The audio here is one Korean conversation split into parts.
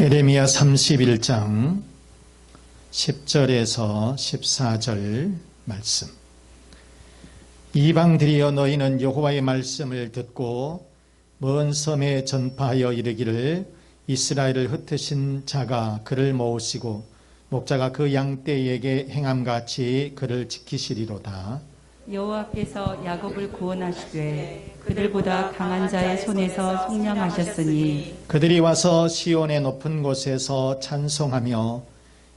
예레미야 31장 10절에서 14절 말씀. 이방들이여 너희는 여호와의 말씀을 듣고 먼 섬에 전파하여 이르기를 이스라엘을 흩으신 자가 그를 모으시고 목자가 그 양떼에게 행함같이 그를 지키시리로다. 여호와께서 야곱을 구원하시되 그들보다 강한 자의 손에서 속량하셨으니 그들이 와서 시온의 높은 곳에서 찬송하며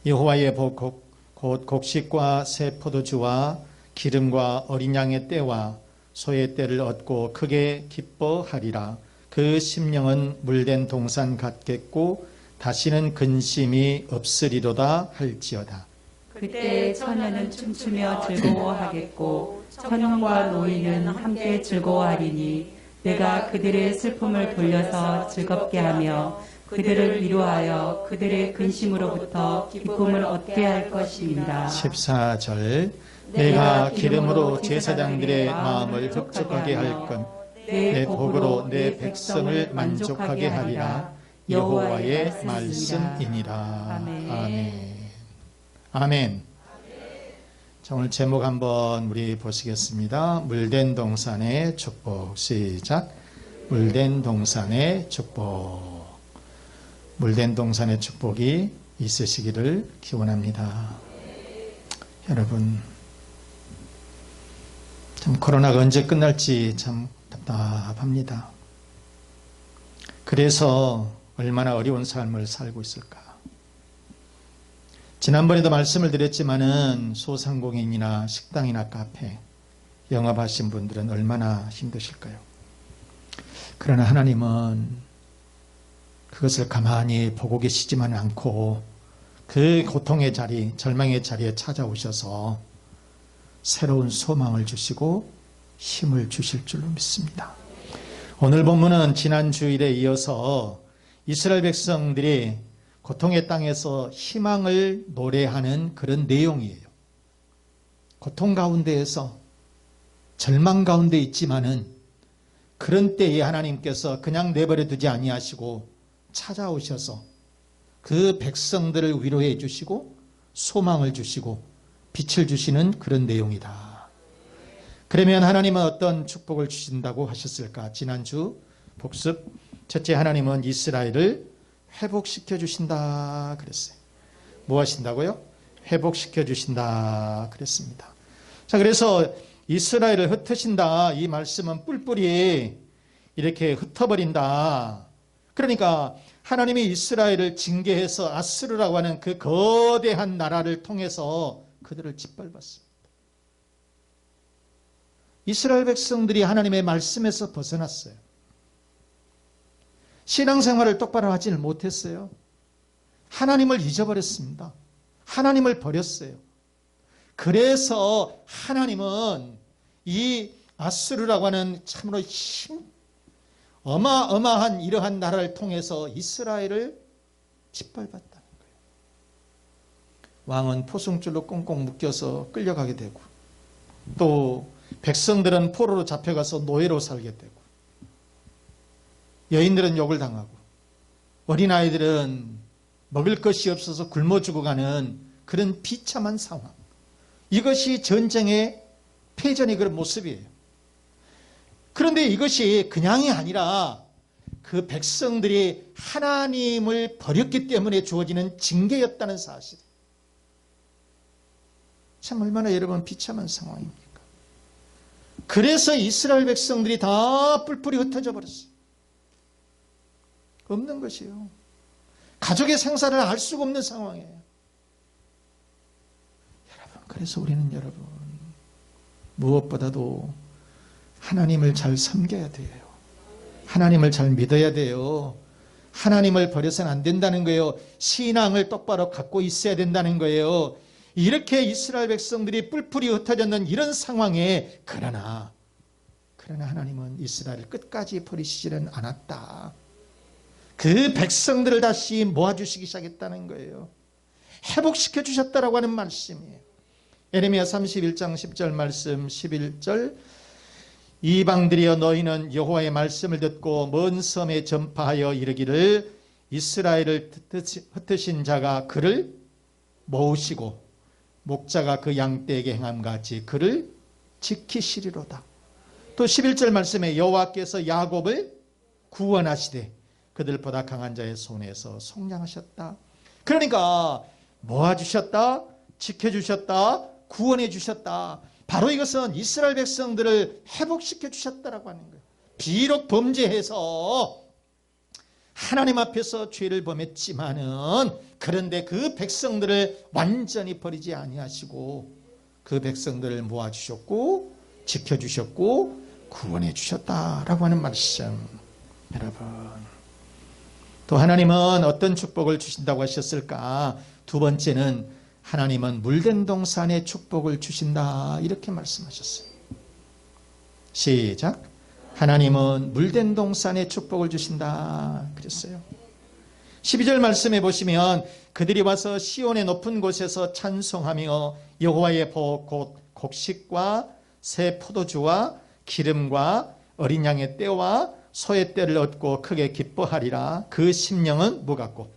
여호와의 복 곧 곡식과 새 포도주와 기름과 어린 양의 떼와 소의 떼를 얻고 크게 기뻐하리라. 그 심령은 물된 동산 같겠고 다시는 근심이 없으리로다 할지어다. 그때 처녀는 춤추며 즐거워하겠고 청년과 노인은 함께 즐거워하리니 내가 그들의 슬픔을 돌려서 즐겁게 하며 그들을 위로하여 그들의 근심으로부터 기쁨을 얻게 할 것입니다. 14절. 내가 기름으로 제사장들의 마음을 흡족하게 할 것 내 복으로 내 백성을 만족하게 하리라. 여호와의 말씀이니라. 아멘. 아멘. 자, 오늘 제목 한번 우리 보시겠습니다. 물된 동산의 축복. 시작. 물된 동산의 축복. 물된 동산의 축복이 있으시기를 기원합니다. 여러분, 참 코로나가 언제 끝날지 참 답답합니다. 그래서 얼마나 어려운 삶을 살고 있을까. 지난번에도 말씀을 드렸지만은 소상공인이나 식당이나 카페 영업하신 분들은 얼마나 힘드실까요? 그러나 하나님은 그것을 가만히 보고 계시지만 않고 그 고통의 자리, 절망의 자리에 찾아오셔서 새로운 소망을 주시고 힘을 주실 줄로 믿습니다. 오늘 본문은 지난 주일에 이어서 이스라엘 백성들이 고통의 땅에서 희망을 노래하는 그런 내용이에요. 고통 가운데에서 절망 가운데 있지만은 그런 때에 하나님께서 그냥 내버려 두지 아니하시고 찾아오셔서 그 백성들을 위로해 주시고 소망을 주시고 빛을 주시는 그런 내용이다. 그러면 하나님은 어떤 축복을 주신다고 하셨을까? 지난주 복습. 첫째, 하나님은 이스라엘을 회복시켜 주신다 그랬어요. 뭐 하신다고요? 회복시켜 주신다 그랬습니다. 자, 그래서 이스라엘을 흩으신다, 이 말씀은 뿔뿔이 이렇게 흩어버린다. 그러니까 하나님이 이스라엘을 징계해서 아스르라고 하는 그 거대한 나라를 통해서 그들을 짓밟았습니다. 이스라엘 백성들이 하나님의 말씀에서 벗어났어요. 신앙생활을 똑바로 하지를 못했어요. 하나님을 잊어버렸습니다. 하나님을 버렸어요. 그래서 하나님은 이 아스르라고 하는 참으로 어마어마한 이러한 나라를 통해서 이스라엘을 짓밟았다는 거예요. 왕은 포승줄로 꽁꽁 묶여서 끌려가게 되고, 또 백성들은 포로로 잡혀가서 노예로 살게 되고, 여인들은 욕을 당하고, 어린아이들은 먹을 것이 없어서 굶어 죽어가는 그런 비참한 상황. 이것이 전쟁의 패전의 그런 모습이에요. 그런데 이것이 그냥이 아니라 그 백성들이 하나님을 버렸기 때문에 주어지는 징계였다는 사실. 참 얼마나 여러분 비참한 상황입니까? 그래서 이스라엘 백성들이 다 뿔뿔이 흩어져 버렸어요. 없는 것이에요. 가족의 생사를 알 수가 없는 상황이에요. 여러분, 그래서 우리는 여러분 무엇보다도 하나님을 잘 섬겨야 돼요. 하나님을 잘 믿어야 돼요. 하나님을 버려서는 안 된다는 거예요. 신앙을 똑바로 갖고 있어야 된다는 거예요. 이렇게 이스라엘 백성들이 뿔뿔이 흩어졌는 이런 상황에 그러나 하나님은 이스라엘을 끝까지 버리시지는 않았다. 그 백성들을 다시 모아주시기 시작했다는 거예요. 회복시켜 주셨다라고 하는 말씀이에요. 예레미야 31장 10절 말씀 11절. 이방들이여 너희는 여호와의 말씀을 듣고 먼 섬에 전파하여 이르기를 이스라엘을 흩으신 자가 그를 모으시고 목자가 그 양떼에게 행함같이 그를 지키시리로다. 또 11절 말씀에 여호와께서 야곱을 구원하시되 그들보다 강한 자의 손에서 속량하셨다. 그러니까 모아주셨다, 지켜주셨다, 구원해 주셨다. 바로 이것은 이스라엘 백성들을 회복시켜 주셨다라고 하는 거예요. 비록 범죄해서 하나님 앞에서 죄를 범했지만은 그런데 그 백성들을 완전히 버리지 아니하시고 그 백성들을 모아주셨고 지켜주셨고 구원해 주셨다라고 하는 말씀. 여러분, 또 하나님은 어떤 축복을 주신다고 하셨을까? 두 번째는 하나님은 물된 동산에 축복을 주신다 이렇게 말씀하셨어요. 시작. 하나님은 물된 동산에 축복을 주신다 그랬어요. 12절 말씀해 보시면 그들이 와서 시온의 높은 곳에서 찬송하며 여호와의 복 곧 곡식과 새 포도주와 기름과 어린 양의 떼와 소의 떼를 얻고 크게 기뻐하리라. 그 심령은 뭐 같고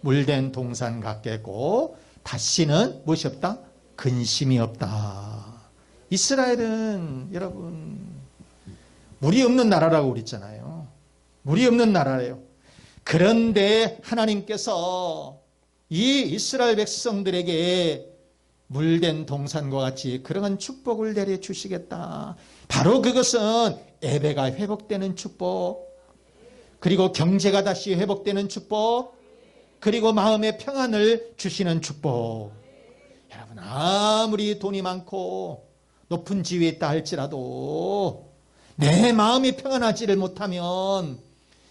물된 동산 같겠고 다시는 무엇이 없다? 근심이 없다. 이스라엘은 여러분 물이 없는 나라라고 그랬잖아요. 물이 없는 나라예요. 그런데 하나님께서 이 이스라엘 백성들에게 물된 동산과 같이 그러한 축복을 내려주시겠다. 바로 그것은 예배가 회복되는 축복, 그리고 경제가 다시 회복되는 축복, 그리고 마음의 평안을 주시는 축복. 여러분, 아무리 돈이 많고 높은 지위에 있다 할지라도 내 마음이 평안하지를 못하면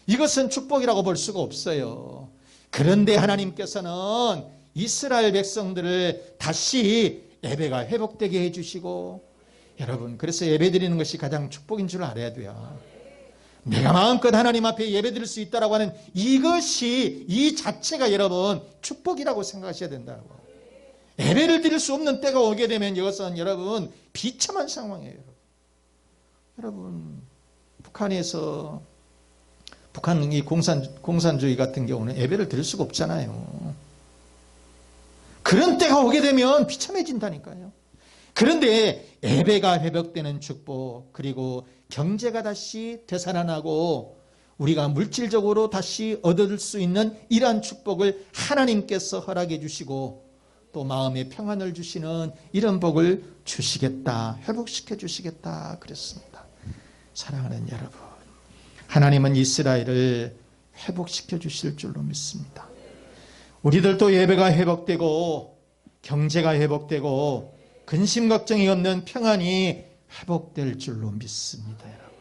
이것은 축복이라고 볼 수가 없어요. 그런데 하나님께서는 이스라엘 백성들을 다시 예배가 회복되게 해주시고, 여러분, 그래서 예배 드리는 것이 가장 축복인 줄 알아야 돼요. 내가 마음껏 하나님 앞에 예배 드릴 수 있다라고 하는 이것이, 이 자체가 여러분 축복이라고 생각하셔야 된다고. 예배를 드릴 수 없는 때가 오게 되면 이것은 여러분 비참한 상황이에요. 여러분, 북한에서 북한 이 공산주의 같은 경우는 예배를 드릴 수가 없잖아요. 그런 때가 오게 되면 비참해진다니까요. 그런데 예배가 회복되는 축복, 그리고 경제가 다시 되살아나고 우리가 물질적으로 다시 얻을 수 있는 이러한 축복을 하나님께서 허락해 주시고 또 마음의 평안을 주시는 이런 복을 주시겠다, 회복시켜 주시겠다 그랬습니다. 사랑하는 여러분, 하나님은 이스라엘을 회복시켜 주실 줄로 믿습니다. 우리들도 예배가 회복되고 경제가 회복되고 근심 걱정이 없는 평안이 회복될 줄로 믿습니다. 여러분.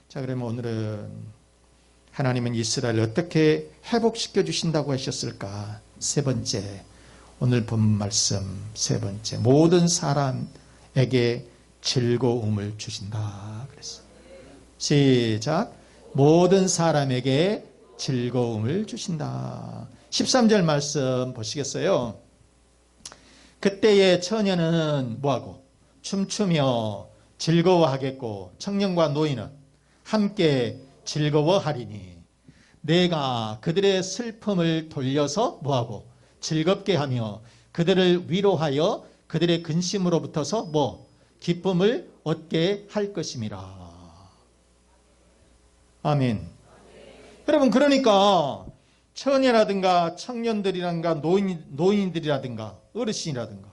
자, 그러면 오늘은 하나님은 이스라엘을 어떻게 회복시켜 주신다고 하셨을까? 세 번째, 오늘 본 말씀 세 번째, 모든 사람에게 즐거움을 주신다 그랬어요. 시작. 모든 사람에게 즐거움을 주신다. 13절 말씀 보시겠어요? 그때의 처녀는 뭐하고? 춤추며 즐거워하겠고 청년과 노인은 함께 즐거워하리니 내가 그들의 슬픔을 돌려서 뭐하고? 즐겁게 하며 그들을 위로하여 그들의 근심으로부터서 기쁨을 얻게 할 것임이라. 아멘. 여러분, 그러니까 처녀라든가 청년들이라든가 노인들이라든가 어르신이라든가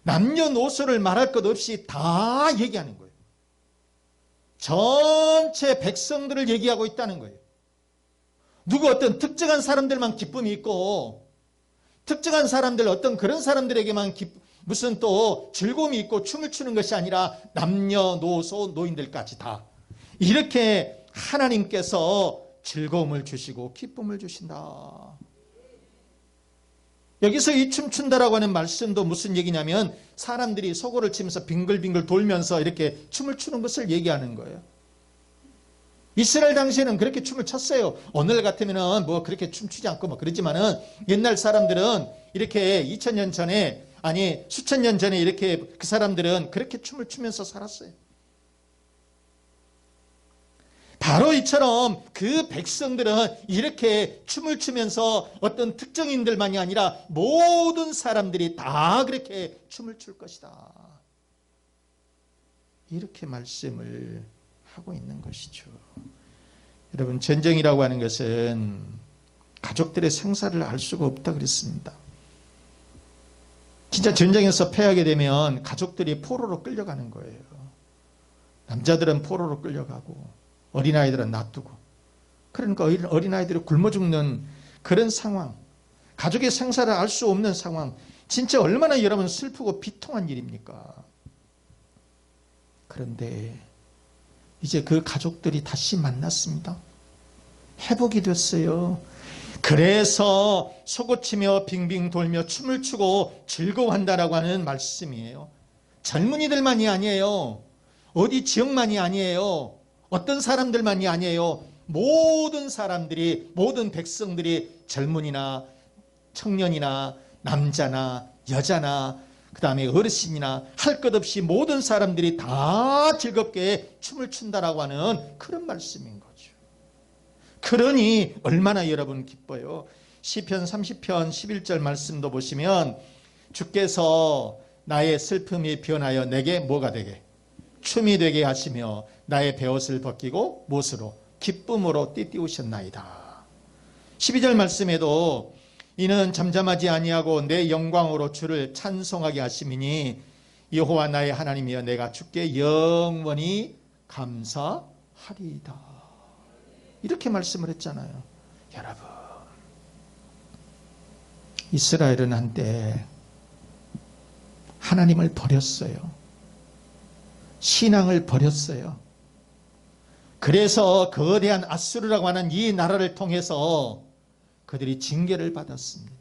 남녀노소를 말할 것 없이 다 얘기하는 거예요. 전체 백성들을 얘기하고 있다는 거예요. 누구 어떤 특정한 사람들만 기쁨이 있고 특정한 사람들, 어떤 그런 사람들에게만 무슨 또 즐거움이 있고 춤을 추는 것이 아니라 남녀노소 노인들까지 다 이렇게 하나님께서 즐거움을 주시고 기쁨을 주신다. 여기서 이 춤춘다라고 하는 말씀도 무슨 얘기냐면 사람들이 소고를 치면서 빙글빙글 돌면서 이렇게 춤을 추는 것을 얘기하는 거예요. 이스라엘 당시에는 그렇게 춤을 췄어요. 오늘 같으면은 그렇게 춤추지 않고 그러지만은 옛날 사람들은 이렇게 2000년 전에, 아니 수천 년 전에 이렇게 그 사람들은 그렇게 춤을 추면서 살았어요. 바로 이처럼 그 백성들은 이렇게 춤을 추면서 어떤 특정인들만이 아니라 모든 사람들이 다 그렇게 춤을 출 것이다. 이렇게 말씀을 하고 있는 것이죠. 여러분, 전쟁이라고 하는 것은 가족들의 생사를 알 수가 없다 그랬습니다. 진짜 전쟁에서 패하게 되면 가족들이 포로로 끌려가는 거예요. 남자들은 포로로 끌려가고 어린아이들은 놔두고, 그러니까 어린아이들이 굶어 죽는 그런 상황, 가족의 생사를 알 수 없는 상황, 진짜 얼마나 여러분 슬프고 비통한 일입니까? 그런데 이제 그 가족들이 다시 만났습니다. 회복이 됐어요. 그래서 솟구치며 빙빙 돌며 춤을 추고 즐거워한다라고 하는 말씀이에요. 젊은이들만이 아니에요. 어디 지역만이 아니에요. 어떤 사람들만이 아니에요. 모든 사람들이, 모든 백성들이, 젊은이나 청년이나 남자나 여자나 그 다음에 어르신이나 할 것 없이 모든 사람들이 다 즐겁게 춤을 춘다라고 하는 그런 말씀인 거죠. 그러니 얼마나 여러분 기뻐요. 시편 30편 11절 말씀도 보시면 주께서 나의 슬픔이 변하여 내게 뭐가 되게? 춤이 되게 하시며 나의 베옷을 벗기고 못으로 기쁨으로 띠띠우셨나이다. 12절 말씀에도 이는 잠잠하지 아니하고 내 영광으로 주를 찬송하게 하심이니 여호와 나의 하나님이여 내가 주께 영원히 감사하리이다. 이렇게 말씀을 했잖아요. 여러분, 이스라엘은 한때 하나님을 버렸어요. 신앙을 버렸어요. 그래서 거대한 아수르라고 하는 이 나라를 통해서 그들이 징계를 받았습니다.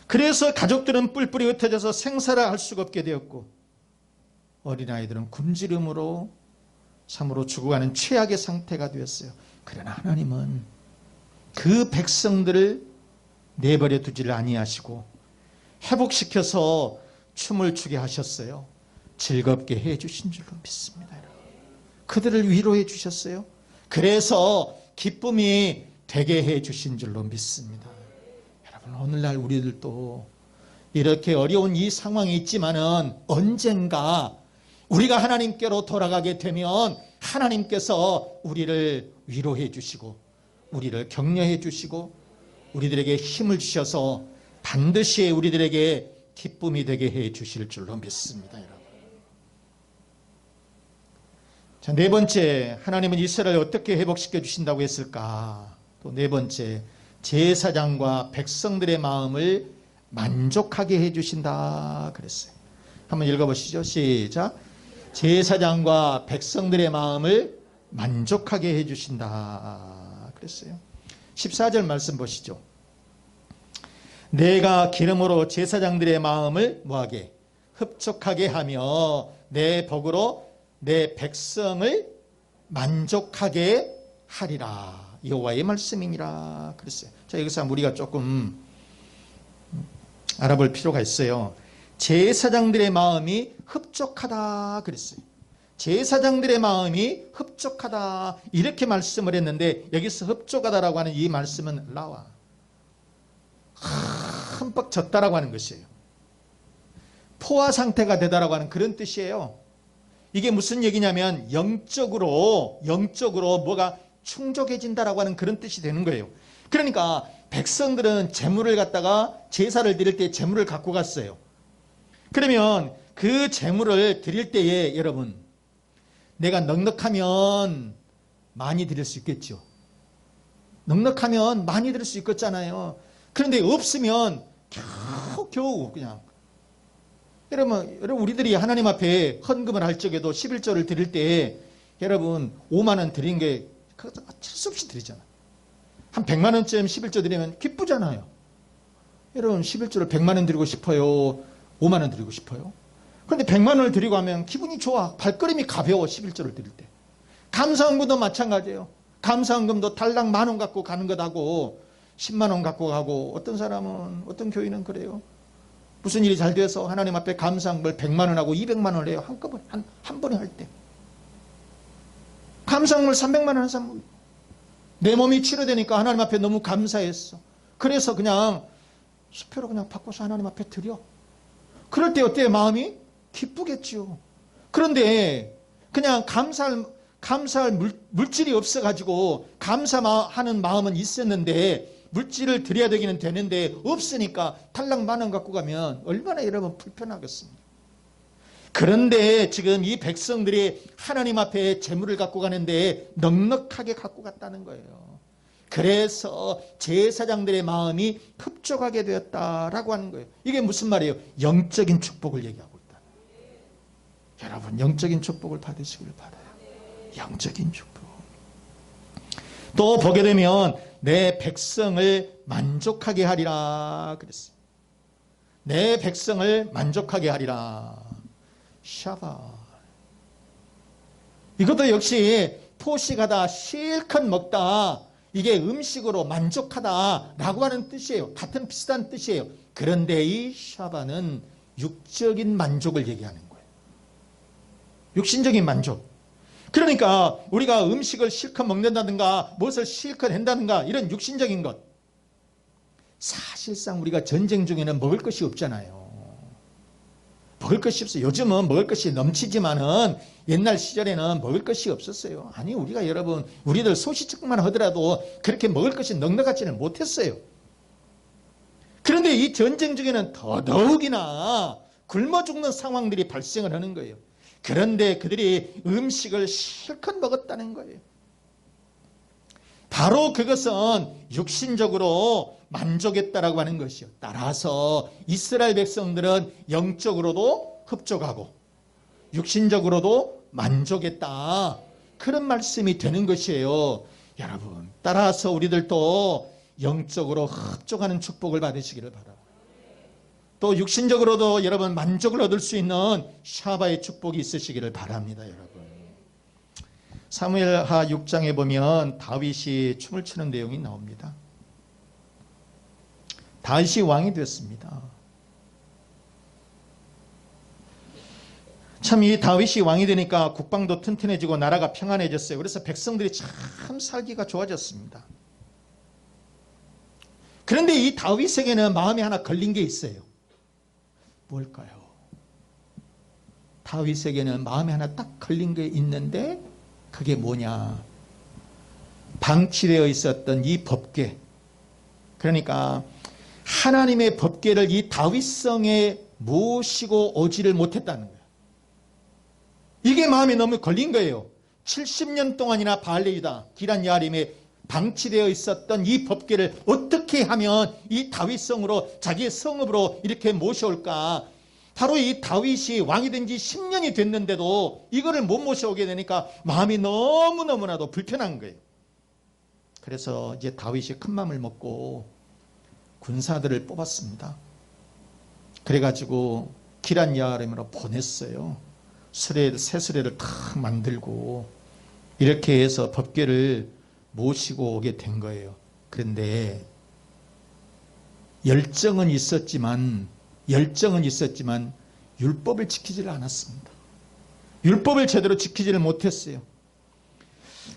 그래서 가족들은 뿔뿔이 흩어져서 생사를 알 수가 없게 되었고 어린아이들은 굶주림으로 참으로 죽어가는 최악의 상태가 되었어요. 그러나 하나님은 그 백성들을 내버려 두지를 아니하시고 회복시켜서 춤을 추게 하셨어요. 즐겁게 해주신 줄로 믿습니다. 그들을 위로해 주셨어요. 그래서 기쁨이 되게 해주신 줄로 믿습니다. 여러분, 오늘날 우리들도 이렇게 어려운 이 상황이 있지만은 언젠가 우리가 하나님께로 돌아가게 되면 하나님께서 우리를 위로해 주시고 우리를 격려해 주시고 우리들에게 힘을 주셔서 반드시 우리들에게 기쁨이 되게 해 주실 줄로 믿습니다. 여러분. 자, 네 번째, 하나님은 이스라엘을 어떻게 회복시켜 주신다고 했을까? 또 네 번째, 제사장과 백성들의 마음을 만족하게 해 주신다 그랬어요. 한번 읽어보시죠. 시작. 제사장과 백성들의 마음을 만족하게 해 주신다 그랬어요. 14절 말씀 보시죠. 내가 기름으로 제사장들의 마음을 뭐하게? 흡족하게 하며 내 복으로 내 백성을 만족하게 하리라. 여호와의 말씀이니라 그랬어요. 자, 여기서 우리가 조금 알아볼 필요가 있어요. 제사장들의 마음이 흡족하다 그랬어요. 제사장들의 마음이 흡족하다 이렇게 말씀을 했는데 여기서 흡족하다라고 하는 이 말씀은 라와 흠뻑 젖다라고 하는 것이에요. 포화 상태가 되다라고 하는 그런 뜻이에요. 이게 무슨 얘기냐면 영적으로 뭐가 충족해진다라고 하는 그런 뜻이 되는 거예요. 그러니까 백성들은 제물을 갖다가 제사를 드릴 때 제물을 갖고 갔어요. 그러면 그 제물을 드릴 때에 여러분 내가 넉넉하면 많이 드릴 수 있겠죠. 넉넉하면 많이 드릴 수 있겠잖아요. 그런데 없으면 겨우 그냥 여러분 우리들이 하나님 앞에 헌금을 할 적에도 11조를 드릴 때 여러분 5만 원 드린 게 어쩔 수 없이 드리잖아요. 한 100만 원쯤 11조 드리면 기쁘잖아요. 여러분 11조를 100만 원 드리고 싶어요? 5만 원 드리고 싶어요? 그런데 100만 원을 드리고 하면 기분이 좋아. 발걸음이 가벼워. 11조를 드릴 때. 감사헌금도 마찬가지예요. 감사헌금도 달랑 10,000원 갖고 가는 것하고 10만 원 갖고 가고 어떤 사람은 어떤 교인은 그래요. 무슨 일이 잘 돼서 하나님 앞에 감사헌금을 100만 원하고 200만 원을 해요. 한꺼번에 한 번에 할 때. 감사물 300만 원 한 사람, 내 몸이 치료되니까 하나님 앞에 너무 감사했어. 그래서 그냥 수표로 그냥 바꿔서 하나님 앞에 드려. 그럴 때 어때요? 마음이 기쁘겠죠. 그런데 그냥 감사할 물질이 없어가지고 감사하는 마음은 있었는데 물질을 드려야 되기는 되는데 없으니까 탈락 만원 갖고 가면 얼마나 여러분 불편하겠습니까? 그런데 지금 이 백성들이 하나님 앞에 재물을 갖고 가는데 넉넉하게 갖고 갔다는 거예요. 그래서 제사장들의 마음이 흡족하게 되었다라고 하는 거예요. 이게 무슨 말이에요? 영적인 축복을 얘기하고 있다. 여러분, 영적인 축복을 받으시길 바라요. 영적인 축복. 또 보게 되면 내 백성을 만족하게 하리라 그랬어요. 내 백성을 만족하게 하리라. 샤바. 이것도 역시 포식하다, 실컷 먹다, 이게 음식으로 만족하다라고 하는 뜻이에요. 같은 비슷한 뜻이에요. 그런데 이 샤바는 육적인 만족을 얘기하는 거예요. 육신적인 만족. 그러니까 우리가 음식을 실컷 먹는다든가 무엇을 실컷 한다든가 이런 육신적인 것, 사실상 우리가 전쟁 중에는 먹을 것이 없잖아요. 먹을 것이 없어요. 요즘은 먹을 것이 넘치지만은 옛날 시절에는 먹을 것이 없었어요. 아니, 우리가 여러분, 우리들 소시적만 하더라도 그렇게 먹을 것이 넉넉하지는 못했어요. 그런데 이 전쟁 중에는 더더욱이나 굶어 죽는 상황들이 발생을 하는 거예요. 그런데 그들이 음식을 실컷 먹었다는 거예요. 바로 그것은 육신적으로 만족했다라고 하는 것이요. 따라서 이스라엘 백성들은 영적으로도 흡족하고 육신적으로도 만족했다. 그런 말씀이 되는 것이에요. 여러분, 따라서 우리들도 영적으로 흡족하는 축복을 받으시기를 바랍니다. 또 육신적으로도 여러분 만족을 얻을 수 있는 샤바의 축복이 있으시기를 바랍니다. 여러분, 사무엘하 6장에 보면 다윗이 춤을 추는 내용이 나옵니다. 다윗이 왕이 됐습니다. 참 이 다윗이 왕이 되니까 국방도 튼튼해지고 나라가 평안해졌어요. 그래서 백성들이 참 살기가 좋아졌습니다. 그런데 이 다윗에게는 마음에 하나 걸린 게 있어요. 뭘까요? 다윗에게는 마음에 하나 딱 걸린 게 있는데 그게 뭐냐? 방치되어 있었던 이 법궤. 그러니까 하나님의 법궤를 이 다윗성에 모시고 오지를 못했다는 거예요. 이게 마음에 너무 걸린 거예요. 70년 동안이나 바알레유다, 기란 야림에 방치되어 있었던 이 법궤를 어떻게 하면 이 다윗성으로 자기의 성읍으로 이렇게 모셔올까? 바로 이 다윗이 왕이 된 지 10년이 됐는데도 이거를 못 모셔오게 되니까 마음이 너무너무나도 불편한 거예요. 그래서 이제 다윗이 큰 마음을 먹고 군사들을 뽑았습니다. 그래가지고 기란 야아림으로 보냈어요. 새 수레를 탁 만들고 이렇게 해서 법궤를 모시고 오게 된 거예요. 그런데 열정은 있었지만 율법을 지키지를 않았습니다. 율법을 제대로 지키지를 못했어요.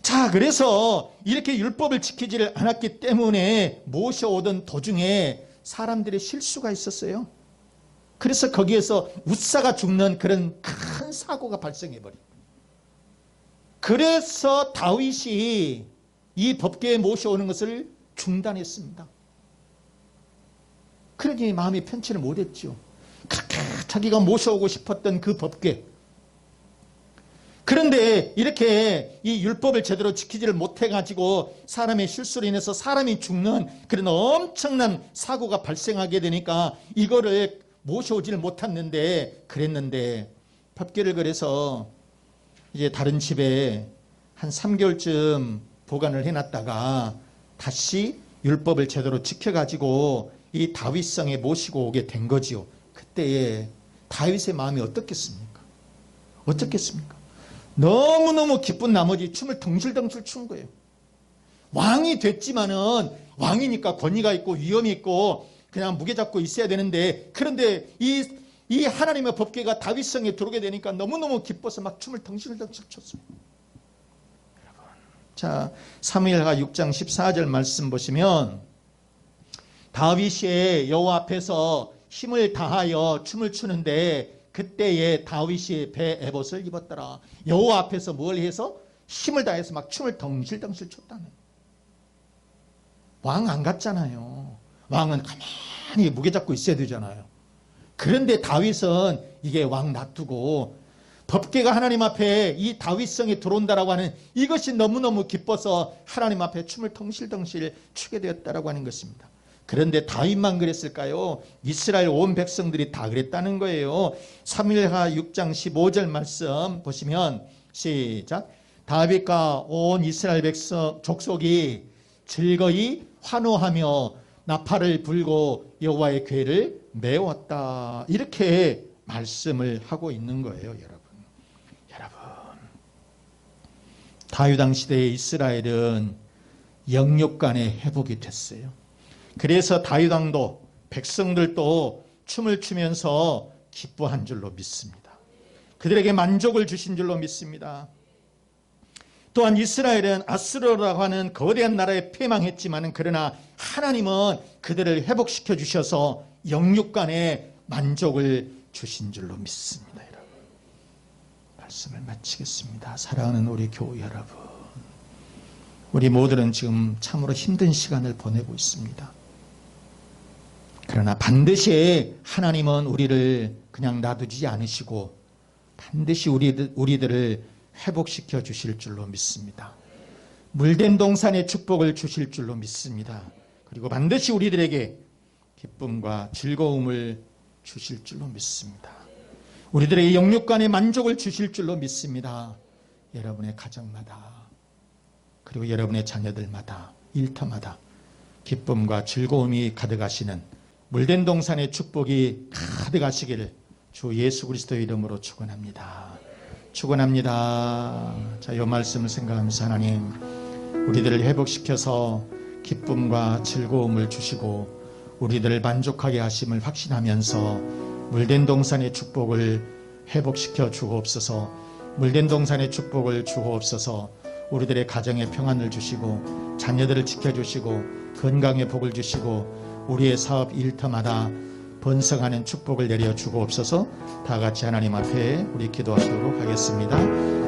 자, 그래서 이렇게 율법을 지키지를 않았기 때문에 모셔오던 도중에 사람들의 실수가 있었어요. 그래서 거기에서 웃사가 죽는 그런 큰 사고가 발생해버려요. 그래서 다윗이 이 법궤에 모셔오는 것을 중단했습니다. 그러니 마음이 편치를 못했죠. 그렇게 자기가 모셔오고 싶었던 그 법궤. 그런데 이렇게 이 율법을 제대로 지키지를 못해가지고 사람의 실수로 인해서 사람이 죽는 그런 엄청난 사고가 발생하게 되니까 이거를 모셔오지를 못했는데, 그랬는데 법궤를 그래서 이제 다른 집에 한 3개월쯤 보관을 해놨다가 다시 율법을 제대로 지켜가지고 이 다윗성에 모시고 오게 된 거지요. 그때에 다윗의 마음이 어떻겠습니까? 너무너무 기쁜 나머지 춤을 덩실덩실 춘 거예요. 왕이 됐지만은 왕이니까 권위가 있고 위엄이 있고 그냥 무게 잡고 있어야 되는데, 그런데 이 하나님의 법궤가 다윗성에 들어오게 되니까 너무너무 기뻐서 막 춤을 덩실덩실 췄어요. 자, 사무엘하 6장 14절 말씀 보시면 다윗이 여호와 앞에서 힘을 다하여 춤을 추는데 그때에 다윗이 배 에봇을 입었더라. 여호와 앞에서 뭘 해서? 힘을 다해서 막 춤을 덩실덩실 췄다는. 왕 안 같잖아요. 왕은 가만히 무게 잡고 있어야 되잖아요. 그런데 다윗은 이게 왕 놔두고 법궤가 하나님 앞에 이 다윗성에 들어온다라고 하는 이것이 너무너무 기뻐서 하나님 앞에 춤을 덩실덩실 추게 되었다라고 하는 것입니다. 그런데 다윗만 그랬을까요? 이스라엘 온 백성들이 다 그랬다는 거예요. 사무엘하 6장 15절 말씀 보시면 시작. 다윗과 온 이스라엘 백성 족속이 즐거이 환호하며 나팔을 불고 여호와의 궤를 메웠다. 이렇게 말씀을 하고 있는 거예요, 여러분. 다윗 왕 시대의 이스라엘은 영육 간의 회복이 됐어요. 그래서 다윗 왕도 백성들도 춤을 추면서 기뻐한 줄로 믿습니다. 그들에게 만족을 주신 줄로 믿습니다. 또한 이스라엘은 아수르라고 하는 거대한 나라에 패망했지만 그러나 하나님은 그들을 회복시켜 주셔서 영육 간의 만족을 주신 줄로 믿습니다. 여러분, 말씀을 마치겠습니다. 사랑하는 우리 교우 여러분, 우리 모두는 지금 참으로 힘든 시간을 보내고 있습니다. 그러나 반드시 하나님은 우리를 그냥 놔두지 않으시고 반드시 우리들을 회복시켜 주실 줄로 믿습니다. 물된 동산의 축복을 주실 줄로 믿습니다. 그리고 반드시 우리들에게 기쁨과 즐거움을 주실 줄로 믿습니다. 우리들에게 영육간의 만족을 주실 줄로 믿습니다. 여러분의 가정마다 그리고 여러분의 자녀들마다 일터마다 기쁨과 즐거움이 가득하시는 물된 동산의 축복이 가득하시기를 주 예수 그리스도의 이름으로 축원합니다. 축원합니다. 자, 이 말씀을 생각하면서 하나님 우리들을 회복시켜서 기쁨과 즐거움을 주시고 우리들을 만족하게 하심을 확신하면서 물된 동산의 축복을 회복시켜 주옵소서. 물된 동산의 축복을 주옵소서. 우리들의 가정에 평안을 주시고 자녀들을 지켜주시고 건강의 복을 주시고 우리의 사업 일터마다 번성하는 축복을 내려 주옵소서. 다 같이 하나님 앞에 우리 기도하도록 하겠습니다.